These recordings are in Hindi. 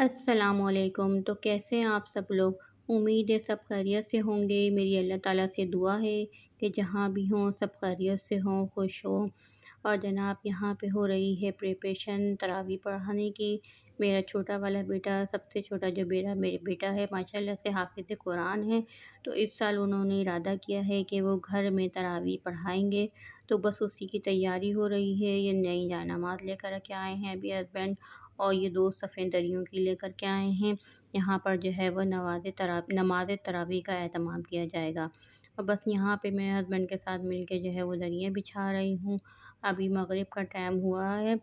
अस्सलामुअलैकुम। तो कैसे हैं आप सब लोग? उम्मीद है सब खैरियत से होंगे। मेरी अल्लाह ताला से दुआ है कि जहाँ भी हों सब खैरियत से हों, खुश हों। और जनाब यहाँ पे हो रही है प्रिपरेशन तरावी पढ़ाने की। मेरा छोटा वाला बेटा, सबसे छोटा जो मेरा बेटा है, माशाल्लाह से हाफ़िज़ कुरान है। तो इस साल उन्होंने इरादा किया है कि वो घर में तरावी पढ़ाएँगे। तो बस उसी की तैयारी हो रही है। ये नई जायनमाज़ लेकर के आए हैं अभी हस्बैंड, और ये 2 सफ़ेद दरियों की लेकर के आए हैं। यहाँ पर जो है वो नमाज़ तरावी का एहतमाम किया जाएगा। और बस यहाँ पे मैं हस्बैंड के साथ मिल के जो है वो दरियाँ बिछा रही हूँ। अभी मगरिब का टाइम हुआ है,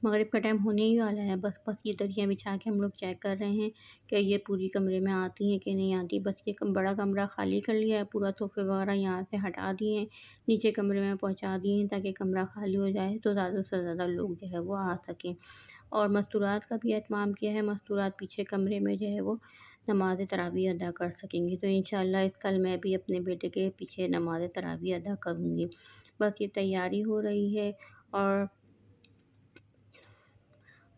मगरिब का टाइम होने ही वाला है। बस ये दरियाँ बिछा के हम लोग चेक कर रहे हैं कि ये पूरी कमरे में आती हैं कि नहीं आती। बस ये बड़ा कमरा खाली कर लिया है, पूरा सोफ़े वगैरह यहाँ से हटा दिए हैं, नीचे कमरे में पहुँचा दिए हैं ताकि कमरा खाली हो जाए तो ज़्यादा से ज़्यादा लोग जो है वो आ सकें। और मस्तूरात का भी एहतमाम किया है, मस्तूरात पीछे कमरे में जो है वो नमाज़ तरावी अदा कर सकेंगी। तो इंशाअल्लाह इस साल मैं भी अपने बेटे के पीछे नमाज़ तरावी अदा करूँगी। बस ये तैयारी हो रही है।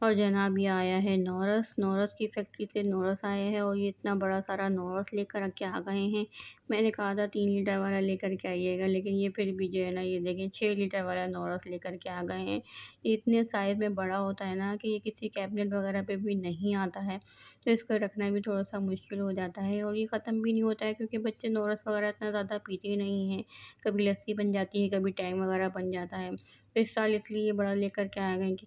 और जनाब ये आया है नौरस, नौरस की फैक्ट्री से नौरस आया है और ये इतना बड़ा सारा नौरस लेकर के आ गए हैं। मैंने कहा था 3 लीटर वाला लेकर के आइएगा, लेकिन ये फिर भी जो है ना, ये देखें 6 लीटर वाला नौरस लेकर के आ गए हैं। ये इतने साइज़ में बड़ा होता है ना कि ये किसी कैबिनेट वगैरह पे भी नहीं आता है, तो इसको रखना भी थोड़ा-सा मुश्किल हो जाता है और ये ख़त्म भी नहीं होता है क्योंकि बच्चे नौरस वगैरह इतना ज़्यादा पीते नहीं हैं। कभी लस्सी बन जाती है, कभी टैंग वगैरह बन जाता है। तो इस साल इसलिए बड़ा लेकर के आ गए हैं कि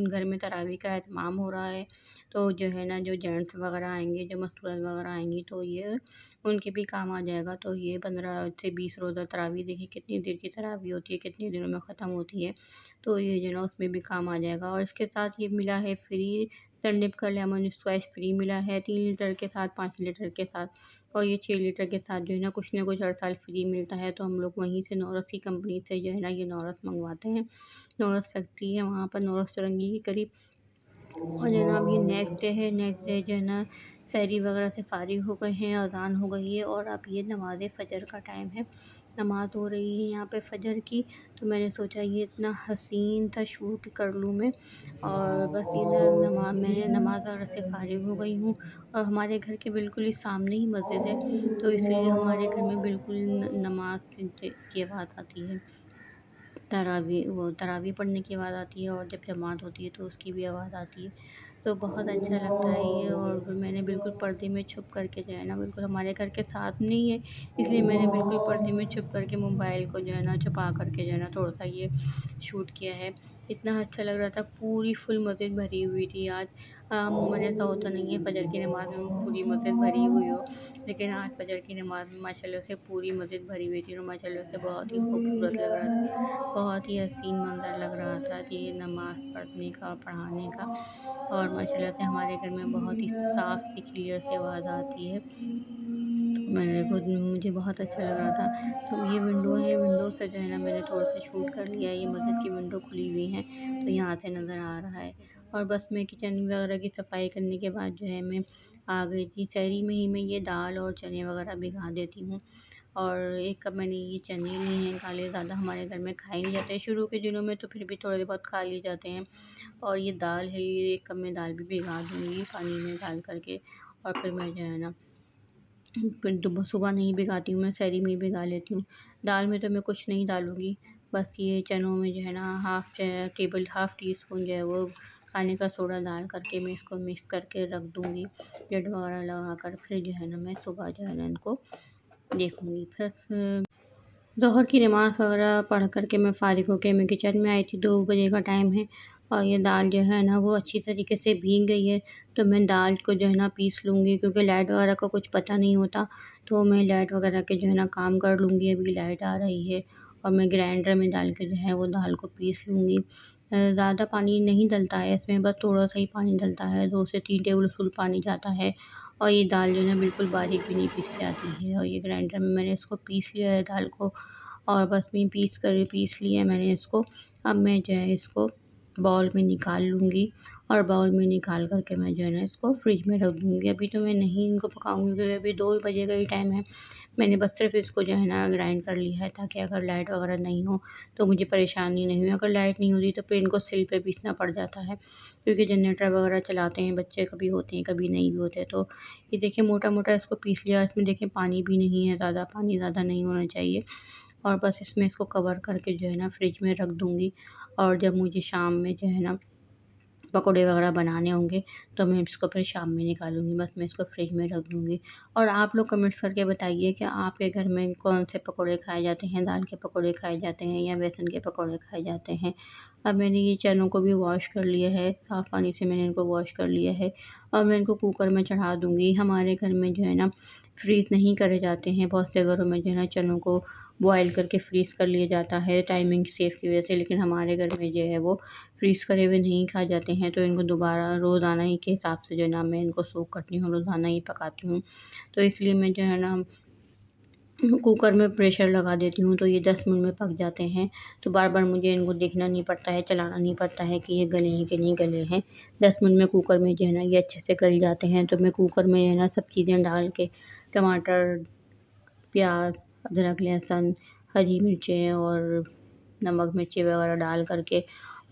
घर में तरावी का एहतमाम हो रहा है। तो जो है ना, जो जेंट्स वगैरह आएँगे, जो मस्तूरत वगैरह आएँगी तो ये उनके भी काम आ जाएगा। तो ये 15 से 20 रोज़ा तरावी, देखिए कितनी देर की तरावी होती है, कितने दिनों में ख़त्म होती है। तो ये जो है ना उसमें भी काम आ जाएगा। और इसके साथ ये मिला है फ्री सनडिप का लेमन स्क्वैश फ्री मिला है 3 लीटर के साथ, 5 लीटर के साथ। और ये 6 लीटर के साथ जो है ना कुछ न कुछ हर साल फ्री मिलता है। तो हम लोग वहीं से नौरस की कंपनी से जो है ना ये नौरस मँगवाते हैं। नौरस फैक्ट्री है वहाँ पर, नौरस चौरंगी के करीब। और जनाब ये नेक्स्ट डे है, नेक्स्ट डे जो है ना सहरी वगैरह से फ़ारिग हो गए हैं, अज़ान हो गई है और अब ये नमाज़ फ़जर का टाइम है। नमाज़ हो रही है यहाँ पे फ़जर की। तो मैंने सोचा ये इतना हसीन था शूट कर लूँ मैं। और बस ये मैंने नमाज़ वगैरह से फ़ारिग हो गई हूँ। और हमारे घर के बिल्कुल ही सामने ही मस्जिद है, तो इसलिए हमारे घर में बिल्कुल नमाज़ की इसकी आवाज़ आती है। तरावी पढ़ने की आवाज़ आती है और जब जमात होती है तो उसकी भी आवाज़ आती है। तो बहुत अच्छा लगता है ये। और फिर मैंने बिल्कुल पर्दे में छुप करके जो है ना, बिल्कुल हमारे घर के साथ नहीं है, इसलिए मैंने बिल्कुल पर्दे में छुप करके मोबाइल को जो है ना छुपा करके जो है ना थोड़ा-सा ये शूट किया है। इतना अच्छा लग रहा था, पूरी फुल मस्जिद भरी हुई थी आज। अमूमन ऐसा होता नहीं है फ़जर की नमाज़ में पूरी मस्जिद भरी हुई हो, लेकिन आज फ़जर की नमाज़ में माशाल्लाह से पूरी मस्जिद भरी हुई थी और माशाल्लाह से बहुत ही खूबसूरत लग रहा था। बहुत ही हसीन मंज़र लग रहा था ये नमाज़ पढ़ने का और पढ़ाने का। और माशाल्लाह से हमारे घर में बहुत ही साफ़ ही क्लियर सी आवाज़ आती है। तो मुझे बहुत अच्छा लग रहा था। तो ये विंडो है, विंडो से जो है ना मैंने थोड़ा-सा शूट कर लिया है। ये मस्जिद की विंडो खुली हुई है, तो यहाँ से नज़र आ रहा है। और बस मैं किचन वगैरह की सफाई करने के बाद जो है मैं आ गई थी। सहरी में ही मैं ये दाल और चने वगैरह भिगा देती हूँ। और 1 कप मैंने ये चने लिए हैं काले, ज़्यादा हमारे घर में खाए नहीं जाते हैं। शुरू के दिनों में तो फिर भी थोड़े बहुत खा लिए जाते हैं। और ये दाल है, ये 1 कप मैं दाल भी भिगा दूँगी पानी में डाल कर के। और फिर मैं जो है ना फिर सुबह नहीं भिगाती हूँ, मैं सहरी में ही भिगा लेती हूँ। दाल में तो मैं कुछ नहीं डालूँगी, बस ये चनों में जो है ना हाफ़ टी स्पून जो है वो खाने का सोडा डाल करके मैं इसको मिक्स करके रख दूँगी। लिड वगैरह लगा कर फिर जो है ना मैं सुबह जो है ना इनको देखूँगी। फिर ज़ोहर की नमाज़ वगैरह पढ़ कर के मैं फ़ारिग होके मैं किचन में आई थी, 2 बजे का टाइम है। और ये दाल जो है ना वो अच्छी तरीके से भीग गई है, तो मैं दाल को जो है ना पीस लूँगी क्योंकि लाइट वगैरह का कुछ पता नहीं होता। तो मैं लाइट वगैरह के जो है ना काम कर लूँगी। अभी लाइट आ रही है और मैं ग्राइंडर में डाल के जो है वो दाल को पीस लूँगी। ज़्यादा पानी नहीं डलता है इसमें, बस थोड़ा-सा ही पानी डलता है, 2 से 3 टेबल स्पून पानी जाता है। और ये दाल जो है ना बिल्कुल बारीक भी नहीं पीसी जाती है। और ये ग्राइंडर में मैंने इसको पीस लिया है दाल को। और बस मैं पीस लिया मैंने इसको। अब मैं जो है इसको बाउल में निकाल लूँगी और बाउल में निकाल कर के मैं जो है ना इसको फ्रिज में रख दूँगी। अभी तो मैं नहीं इनको पकाऊँगी क्योंकि अभी 2 बजे का ही टाइम है। मैंने बस सिर्फ़ इसको जो है ना ग्राइंड कर लिया है ताकि अगर लाइट वगैरह नहीं हो तो मुझे परेशानी नहीं हो। अगर लाइट नहीं होती तो फिर इनको सिल पे पीसना पड़ जाता है क्योंकि जनरेटर वगैरह चलाते हैं बच्चे, कभी होते हैं कभी नहीं भी होते। तो ये देखिए मोटा-मोटा इसको पीस लिया। इसमें देखिए पानी भी नहीं है ज़्यादा, पानी ज़्यादा नहीं होना चाहिए। और बस इसमें इसको कवर करके जो है ना फ्रिज में रख दूँगी। और जब मुझे शाम में जो है ना पकोड़े वगैरह बनाने होंगे तो मैं इसको फिर शाम में निकालूँगी। बस मैं इसको फ्रिज में रख दूँगी। और आप लोग कमेंट्स करके बताइए कि आपके घर में कौन से पकोड़े खाए जाते हैं, दाल के पकोड़े खाए जाते हैं या बेसन के पकोड़े खाए जाते हैं। अब मैंने ये चनों को भी वॉश कर लिया है, साफ़ पानी से मैंने इनको वॉश कर लिया है और मैं इनको कुकर में चढ़ा दूँगी। हमारे घर में जो है ना फ्रीज़ नहीं करे जाते हैं, बहुत से घरों में जो है ना चनों को बॉयल करके फ्रीज़ कर लिया जाता है टाइमिंग सेव की वजह से, लेकिन हमारे घर में जो है वो फ्रीज़ करे हुए नहीं खाए जाते हैं। तो इनको दोबारा रोज़ाना ही के हिसाब से जो है ना मैं इनको सोक करती हूँ, रोज़ाना ही पकाती हूँ। तो इसलिए मैं जो है ना कुकर में प्रेशर लगा देती हूँ तो ये 10 मिनट में पक जाते हैं। तो बार-बार मुझे इनको देखना नहीं पड़ता है, चलाना नहीं पड़ता है कि ये गले हैं कि नहीं गले हैं। 10 मिनट में कुकर में जो है ना ये अच्छे से गल जाते हैं। तो मैं कुकर में है ना सब चीज़ें डाल के टमाटर, प्याज़, अदरक, लहसुन, हरी मिर्चें और नमक मिर्ची वगैरह डाल कर के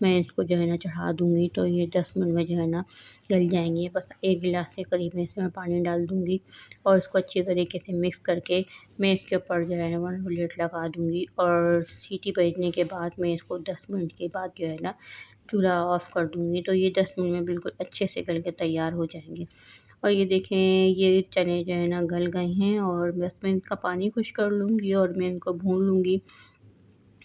मैं इसको जो है ना चढ़ा दूँगी। तो ये 10 मिनट में जो है ना गल जाएँगे। बस 1 गिलास के करीब में इसमें पानी डाल दूँगी और इसको अच्छी तरीके से मिक्स करके मैं इसके ऊपर जो है ना 1 लिड लगा दूँगी और सीटी बजने के बाद मैं इसको 10 मिनट के बाद जो है ना चूल्हा ऑफ़ कर दूँगी। तो ये 10 मिनट में बिल्कुल अच्छे से गल के तैयार हो जाएँगे। और ये देखें ये चने जो है ना गल गए हैं और बस मैं इनका पानी खुश कर लूँगी और मैं इनको भून लूँगी।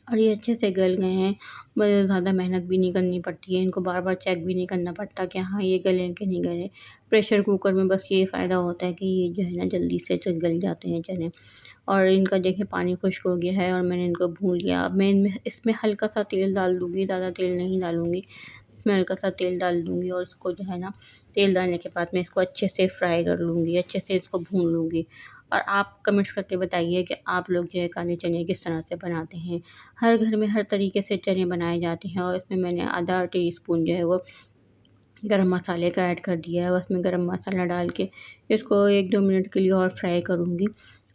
और ये अच्छे से गल गए हैं। मुझे ज़्यादा मेहनत भी नहीं करनी पड़ती है, इनको बार-बार चेक भी नहीं करना पड़ता कि हाँ, ये गले हैं कि नहीं गले। प्रेशर कुकर में बस ये फ़ायदा होता है कि ये जो है ना जल्दी से गल जाते हैं चने। और इनका देखिए पानी खुश्क हो गया है और मैंने इनको भून लिया। अब मैं इनमें इसमें हल्का-सा तेल डाल दूँगी, ज़्यादा तेल नहीं डालूँगी। इसमें हल्का-सा तेल डाल दूँगी और इसको जो है ना तेल डालने के बाद मैं इसको अच्छे से फ्राई कर लूँगी, अच्छे से इसको भून लूँगी। और आप कमेंट्स करके बताइए कि आप लोग जो है काले चने किस तरह से बनाते हैं। हर घर में हर तरीके से चने बनाए जाते हैं और इसमें मैंने आधा टीस्पून जो है वो गरम मसाले का ऐड कर दिया है। बस मैं गरम मसाला डाल के इसको 1-2 मिनट के लिए और फ्राई करूँगी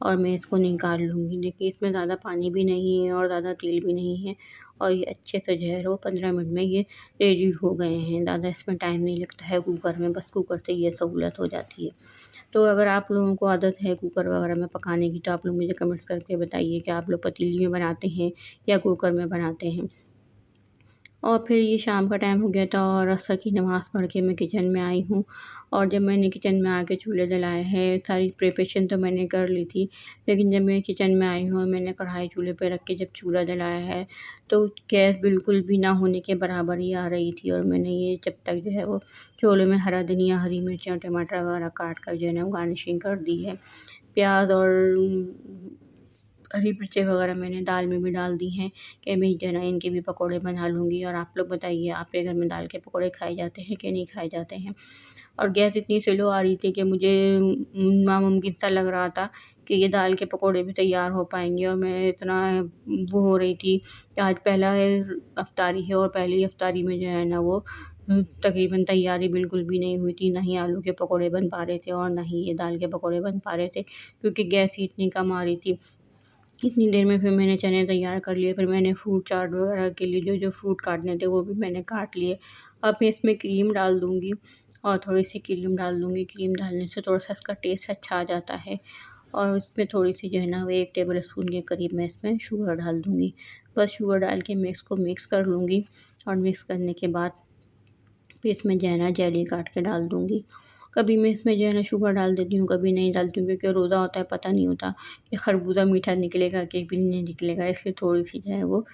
और मैं इसको निकाल लूँगी। देखिए इसमें ज़्यादा पानी भी नहीं है और ज़्यादा तेल भी नहीं है और ये अच्छे से जो है वो 15 मिनट में ये रेडी हो गए हैं। ज़्यादा इसमें टाइम नहीं लगता है कुकर में, बस कुकर से ये सहूलत हो जाती है। तो अगर आप लोगों को आदत है कुकर वगैरह में पकाने की तो आप लोग मुझे कमेंट्स करके बताइए कि आप लोग पतीली में बनाते हैं या कुकर में बनाते हैं। और फिर ये शाम का टाइम हो गया था और असर की नमाज़ पढ़ के मैं किचन में आई हूँ और जब मैंने किचन में आके चूल्हे जलाए हैं, सारी प्रिपरेशन तो मैंने कर ली थी, लेकिन जब मैं किचन में आई हूँ और मैंने कढ़ाई चूल्हे पे रख के जब चूल्हा जलाया है, तो गैस बिल्कुल भी ना होने के बराबर ही आ रही थी और मैंने ये जब तक जो है वो छोले में हरा धनिया, हरी मिर्च और टमाटर वगैरह काट कर जो है ना गार्निशिंग कर दी है। प्याज़ और हरी मिर्चें वगैरह मैंने दाल में भी डाल दी हैं कि मैं जो है ना इनके भी पकौड़े बना लूँगी। और आप लोग बताइए आपके घर में दाल के पकौड़े खाए जाते हैं कि नहीं खाए जाते हैं। और गैस इतनी स्लो आ रही थी कि मुझे नामुमकिन सा लग रहा था कि ये दाल के पकौड़े भी तैयार हो पाएँगे और मैं इतना वो हो रही थी कि आज पहला इफ्तारी है और पहली इफ्तारी में जो है ना वो तकरीबन तैयारी बिल्कुल भी नहीं हुई थी। ना ही आलू के पकौड़े बन पा रहे थे और ना ही ये दाल के पकौड़े बन पा रहे थे क्योंकि गैस ही इतनी कम आ रही थी। इतनी देर में फिर मैंने चने तैयार कर लिए, फिर मैंने फ्रूट चाट वगैरह के लिए जो-जो फ्रूट काटने थे वो भी मैंने काट लिए। अब मैं इसमें क्रीम डाल दूँगी और थोड़ी-सी क्रीम डाल दूँगी, क्रीम डालने से थोड़ा-सा इसका टेस्ट अच्छा आ जाता है। और इसमें थोड़ी-सी जो है ना वो 1 टेबल स्पून के करीब मैं इसमें शुगर डाल दूँगी। बस शुगर डाल के मैं इसको मिक्स कर लूँगी और मिक्स करने के बाद फिर इसमें जो है ना जेली काट के डाल दूँगी। कभी मैं इसमें जो है ना शुगर डाल देती हूँ, कभी नहीं डालती हूँ क्योंकि रोज़ा होता है, पता नहीं होता कि खरबूजा मीठा निकलेगा कि भी नहीं निकलेगा, इसलिए थोड़ी-सी जो है वो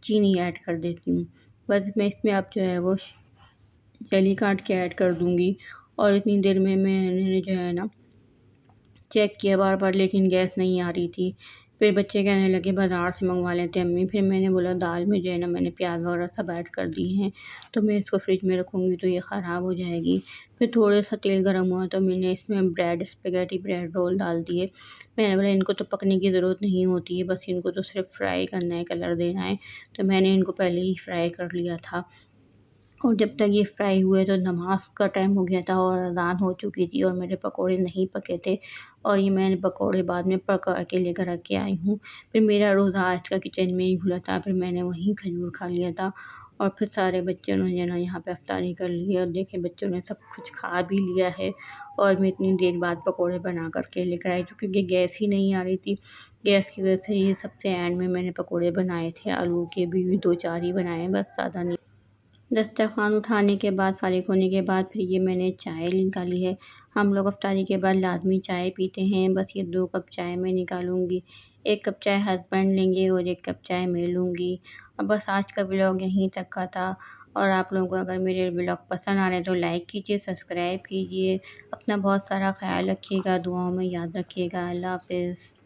चीनी ऐड कर देती हूँ। बस मैं इसमें अब जो है वो जेली काट के ऐड कर दूँगी और इतनी देर में मैंने जो है ना चेक किया बार-बार लेकिन गैस नहीं आ रही थी। फिर बच्चे कहने लगे बाज़ार से मंगवा लेते हैं अम्मी। फिर मैंने बोला दाल में जो है ना मैंने प्याज़ वगैरह सब ऐड कर दिए हैं, तो मैं इसको फ्रिज में रखूँगी तो ये ख़राब हो जाएगी। फिर थोड़ा-सा तेल गरम हुआ तो मैंने इसमें स्पेगेटी ब्रेड रोल डाल दिए। मैंने बोला इनको तो पकने की ज़रूरत नहीं होती है, बस इनको तो सिर्फ़ फ्राई करना है, कलर देना है। तो मैंने इनको पहले ही फ्राई कर लिया था। और जब तक ये फ्राई हुए तो नमाज़ का टाइम हो गया था और अज़ान हो चुकी थी और मेरे पकोड़े नहीं पके थे और ये मैंने पकोड़े बाद में पका के लेकर रख के आई हूँ। फिर मेरा रोज़ा आज का किचन में ही खुला था, फिर मैंने वहीं खजूर खा लिया था और फिर सारे बच्चों ने जो ना यहाँ पे इफ्तारी कर ली है और देखें बच्चों ने सब कुछ खा भी लिया है और मैं इतनी देर बाद पकोड़े बना कर के लेकर आई थी क्योंकि गैस ही नहीं आ रही थी। गैस की वजह से ये सबसे एंड में मैंने पकोड़े बनाए थे, आलू के भी 2-4 ही बनाए बस, ज़्यादा नहीं। दस्तरख़्वान उठाने के बाद फ़ारिग होने के बाद फिर ये मैंने चाय निकाली है। हम लोग इफ्तारी के बाद लाज़मी चाय पीते हैं। बस ये 2 कप चाय मैं निकालूँगी। 1 कप चाय हस्बैंड लेंगे और 1 कप चाय मैं लूँगी। और बस आज का व्लॉग यहीं तक का था और आप लोगों को अगर मेरे व्लॉग पसंद आ रहे हैं तो लाइक कीजिए, सब्सक्राइब कीजिए। अपना बहुत सारा ख़्याल रखिएगा, दुआओं में याद रखिएगा। अल्लाह हाफ़िज़।